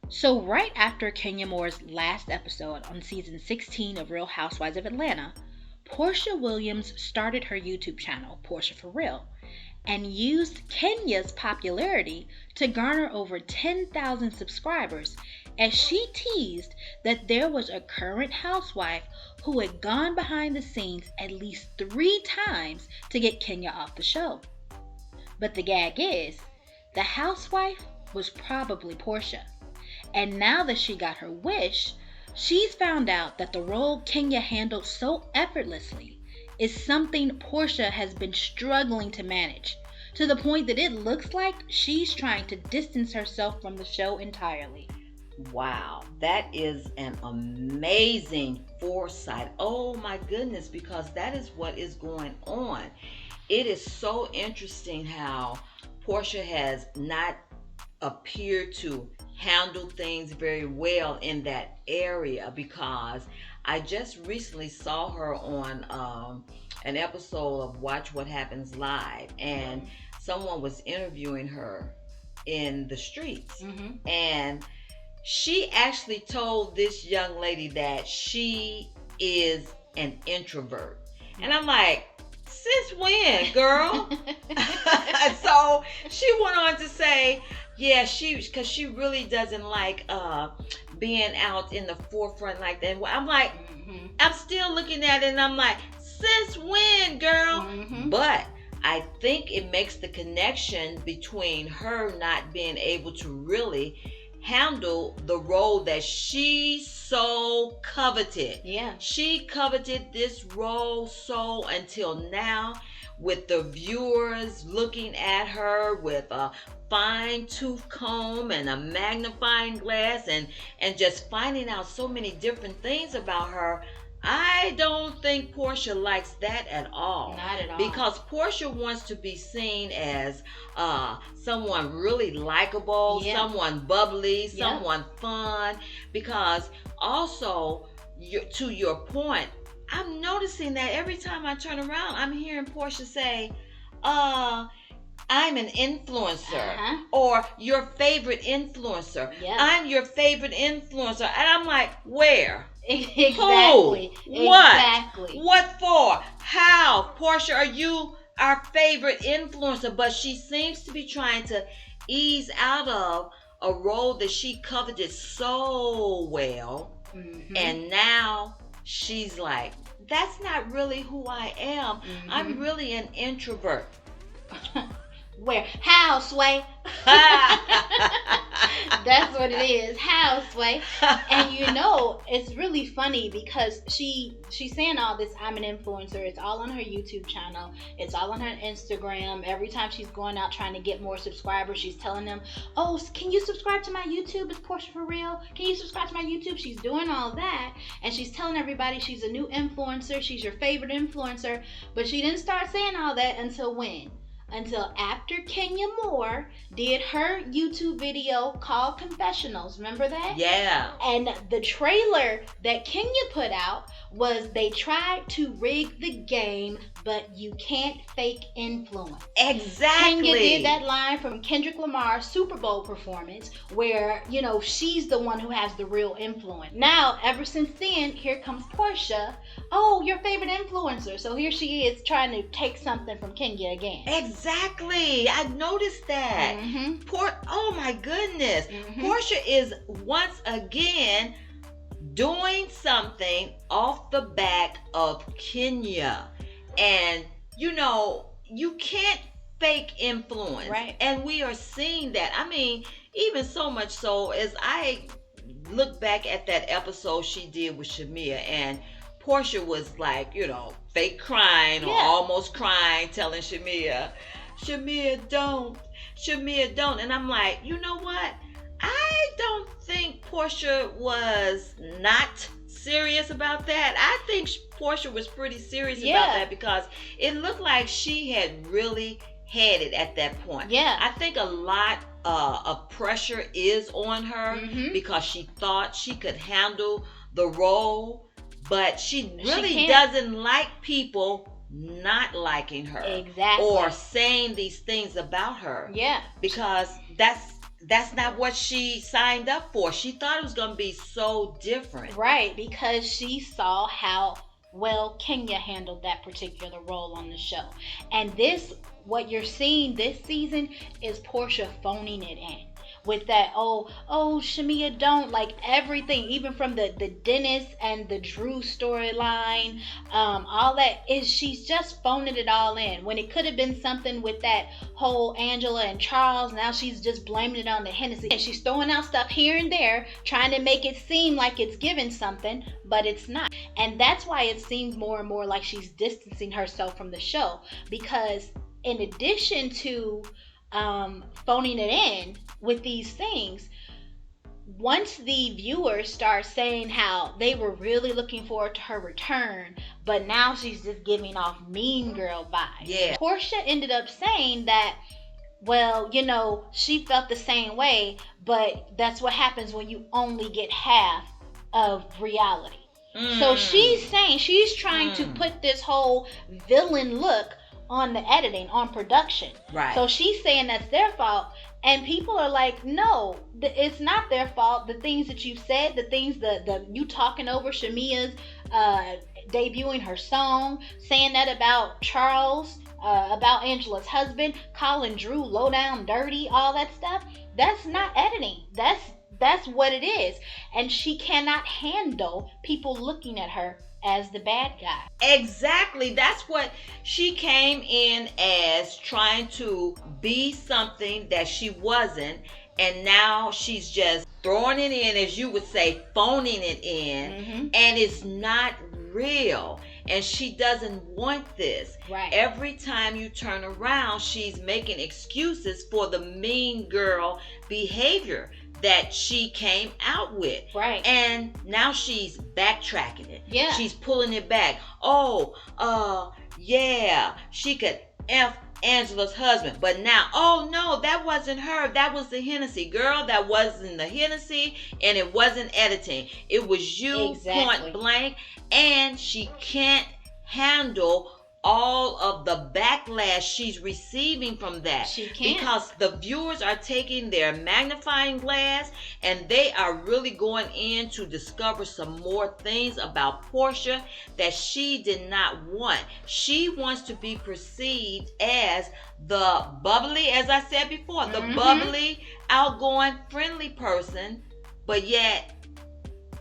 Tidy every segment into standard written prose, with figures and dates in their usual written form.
So right after Kenya Moore's last episode on season 16 of Real Housewives of Atlanta, Porsha Williams started her YouTube channel, Porsha for Real, and used Kenya's popularity to garner over 10,000 subscribers as she teased that there was a current housewife who had gone behind the scenes at least 3 times to get Kenya off the show. But the gag is, the housewife was probably Porsha. And now that she got her wish, she's found out that the role Kenya handled so effortlessly is something Porsha has been struggling to manage, to the point that it looks like she's trying to distance herself from the show entirely. Wow, that is an amazing foresight. Oh my goodness, because that is what is going on. It is so interesting how Porsha has not appeared to handle things very well in that area, because I just recently saw her on an episode of Watch What Happens Live, and someone was interviewing her in the streets, and she actually told this young lady that she is an introvert. And I'm like, since when, girl? So she went on to say, yeah, because she really doesn't like being out in the forefront like that. I'm like, I'm still looking at it and I'm like, since when, girl? But I think it makes the connection between her not being able to really handle the role that she so coveted. Yeah. She coveted this role so until now, with the viewers looking at her with a fine tooth comb and a magnifying glass and just finding out so many different things about her. I don't think Porsha likes that at all. Not at all. Because Porsha wants to be seen as someone really likable, someone bubbly, someone fun. Because also, to your point, I'm noticing that every time I turn around, I'm hearing Porsha say, I'm an influencer, or your favorite influencer. I'm your favorite influencer. And I'm like, where? Exactly. Who? What? Exactly. What for? How? Porsha, are you our favorite influencer? But she seems to be trying to ease out of a role that she coveted so well. And now she's like, that's not really who I am. I'm really an introvert. Where? How, Sway? That's what it is. How, Sway? And you know, it's really funny because she's saying all this, I'm an influencer. It's all on her YouTube channel. It's all on her Instagram. Every time she's going out trying to get more subscribers, she's telling them, oh, can you subscribe to my YouTube? It's Porsha for Real. Can you subscribe to my YouTube? She's doing all that. And she's telling everybody she's a new influencer. She's your favorite influencer. But she didn't start saying all that until when? Until after Kenya Moore did her YouTube video called Confessionals. Remember that? Yeah. And the trailer that Kenya put out was they tried to rig the game, but you can't fake influence. Exactly. Kenya did that line from Kendrick Lamar's Super Bowl performance where, you know, she's the one who has the real influence. Now, ever since then, here comes Porsha. Oh, your favorite influencer. So here she is trying to take something from Kenya again. Exactly. I noticed that. Oh my goodness. Porsha is once again doing something off the back of Kenya. And, you know, you can't fake influence. Right. And we are seeing that. I mean, even so much so as I look back at that episode she did with Shamia, and Porsha was like, you know, fake crying or almost crying, telling Shamia, don't. And I'm like, you know what? I don't think Porsha was not serious about that. I think Porsha was pretty serious about that, because it looked like she had really had it at that point. Yeah. I think a lot of pressure is on her because she thought she could handle the role, but she really doesn't like people not liking her. Exactly. Or saying these things about her. Yeah. Because that's that's not what she signed up for. She thought it was going to be so different. Right, because she saw how well Kenya handled that particular role on the show. And this, what you're seeing this season, is Porsha phoning it in. With that, oh, Shamia, don't, like everything, even from the Dennis and the Drew storyline, all that is, she's just phoning it all in. When it could have been something with that whole Angela and Charles, now she's just blaming it on the Hennessy. And she's throwing out stuff here and there, trying to make it seem like it's giving something, but it's not. And that's why it seems more and more like she's distancing herself from the show, because in addition to phoning it in with these things, once the viewers start saying how they were really looking forward to her return, but now she's just giving off mean girl vibes. Yeah. Porsha ended up saying that, well, you know, she felt the same way, but that's what happens when you only get half of reality. So she's saying, she's trying to put this whole villain look on the editing, on production. Right. So she's saying that's their fault. And people are like, no, it's not their fault. The things that you said, the things the you talking over Shamia's debuting her song, saying that about Charles, about Angela's husband, calling Drew low down dirty, all that stuff. That's not editing. That's what it is. And she cannot handle people looking at her as the bad guy. Exactly. That's what she came in as, trying to be something that she wasn't, and now she's just throwing it in, as you would say, phoning it in, and it's not real. And she doesn't want this. Right. Every time you turn around, she's making excuses for the mean girl behavior that she came out with. Right. And now she's backtracking it. Yeah. She's pulling it back. Yeah, she could F Angela's husband. But now, oh no, that wasn't her. That was the Hennessy. Girl, that wasn't the Hennessy, and it wasn't editing. It was you, point blank. And she can't handle all of the backlash she's receiving from that. She can't. Because the viewers are taking their magnifying glass and they are really going in to discover some more things about Porsha that she did not want. She wants to be perceived as the bubbly, as I said before, the bubbly, outgoing, friendly person, but yet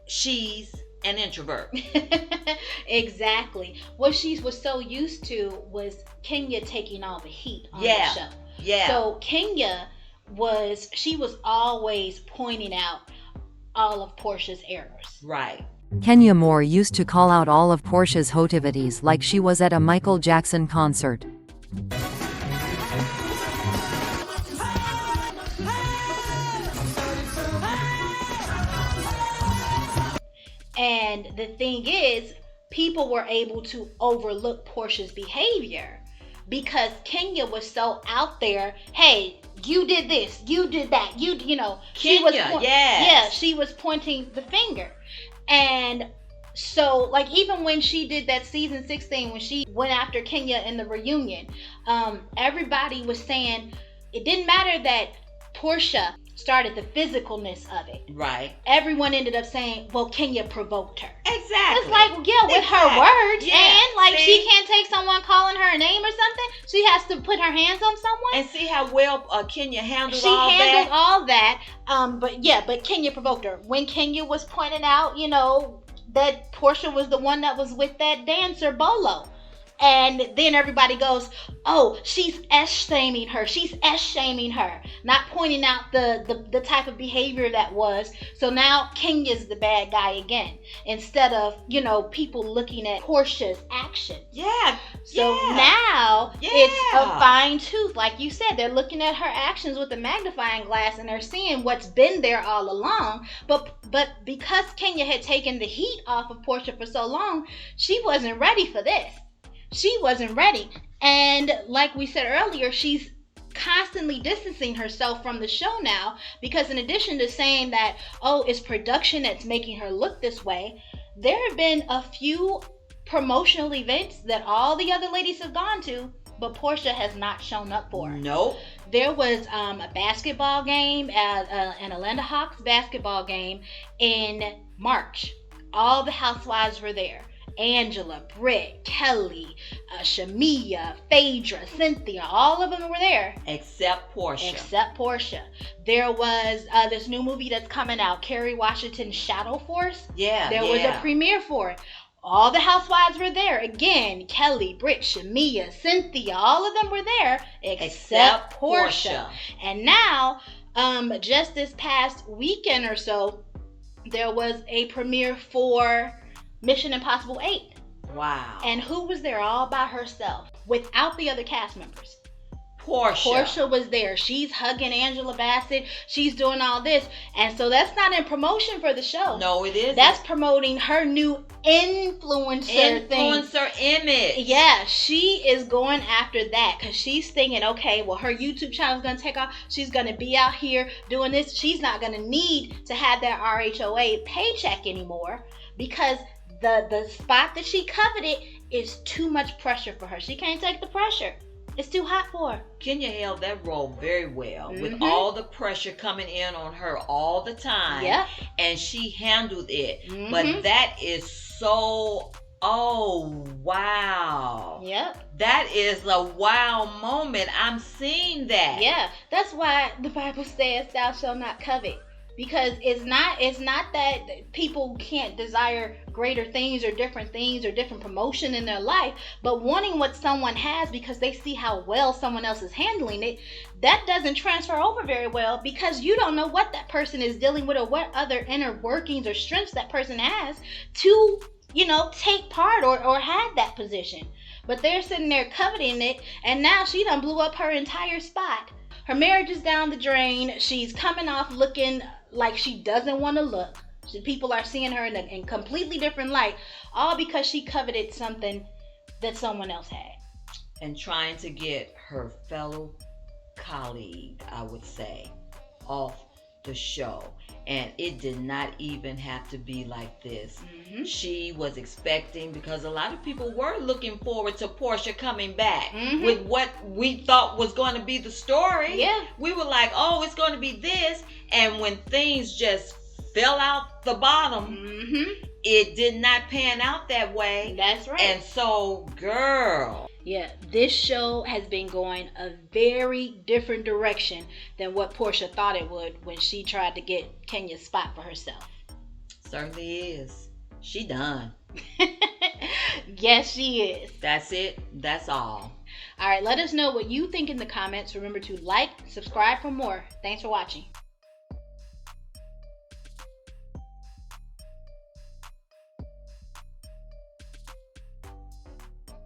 she's an introvert. Exactly. What she was so used to was Kenya taking all the heat on the show. Yeah. So Kenya was always pointing out all of Porsha's errors. Right. Kenya Moore used to call out all of Porsha's hotivities like she was at a Michael Jackson concert. And the thing is, people were able to overlook Porsha's behavior because Kenya was so out there. Hey, you did this, you did that, you know. She was pointing the finger. And so, like, even when she did that season 6 thing, when she went after Kenya in the reunion, everybody was saying it didn't matter that Porsha started the physicalness of it. Right. Everyone ended up saying, well, Kenya provoked her. Exactly. It's like, with her words. Yeah. And, like, she can't take someone calling her a name or something. She has to put her hands on someone. And see how well Kenya handled all that? She handled all that. But Kenya provoked her. When Kenya was pointing out, you know, that Porsha was the one that was with that dancer, Bolo. And then everybody goes, oh, she's S-shaming her. She's S-shaming her. Not pointing out the type of behavior that was. So now Kenya's the bad guy again. Instead of, you know, people looking at Porsha's actions. Yeah. So now it's a fine tooth. Like you said, they're looking at her actions with a magnifying glass and they're seeing what's been there all along. But because Kenya had taken the heat off of Porsha for so long, she wasn't ready for this. She wasn't ready. And like we said earlier, she's constantly distancing herself from the show now because in addition to saying that, oh, it's production that's making her look this way, there have been a few promotional events that all the other ladies have gone to, but Porsha has not shown up for. Nope. there was a basketball game, an Atlanta Hawks basketball game in March. All the housewives were there. Angela, Britt, Kelly, Shamia, Phaedra, Cynthia, all of them were there. Except Porsha. There was this new movie that's coming out, Kerry Washington's Shadow Force. Yeah. There was a premiere for it. All the housewives were there. Again, Kelly, Britt, Shamia, Cynthia, all of them were there except Porsha. And now, just this past weekend or so, there was a premiere for Mission Impossible 8. Wow. And who was there all by herself without the other cast members? Porsha was there. She's hugging Angela Bassett. She's doing all this. And so that's not in promotion for the show. No, it isn't. That's promoting her new influencer image. Yeah, she is going after that because she's thinking, okay, well, her YouTube channel is going to take off. She's going to be out here doing this. She's not going to need to have that RHOA paycheck anymore because the spot that she coveted is too much pressure for her. She can't take the pressure. It's too hot for her. Kenya held that role very well with all the pressure coming in on her all the time. Yeah. And she handled it. But that is so, oh, wow. Yep. That is a wow moment. I'm seeing that. Yeah. That's why the Bible says thou shalt not covet. Because it's not that people can't desire greater things or different promotion in their life, but wanting what someone has because they see how well someone else is handling it, that doesn't transfer over very well because you don't know what that person is dealing with or what other inner workings or strengths that person has to, take part or have that position. But they're sitting there coveting it, and now she done blew up her entire spot. Her marriage is down the drain. She's coming off looking like she doesn't want to look. People are seeing her in a completely different light, all because she coveted something that someone else had. And trying to get her fellow colleague, I would say, off the show. And it did not even have to be like this. She was expecting, because a lot of people were looking forward to Porsha coming back with what we thought was going to be the story. Yeah. We were like, oh, it's going to be this. And when things just fell out the bottom, it did not pan out that way. That's right. And so, girl. Yeah, this show has been going a very different direction than what Porsha thought it would when she tried to get Kenya's spot for herself. Certainly is. She done. Yes, she is. That's it. That's all. All right, let us know what you think in the comments. Remember to like, subscribe for more. Thanks for watching.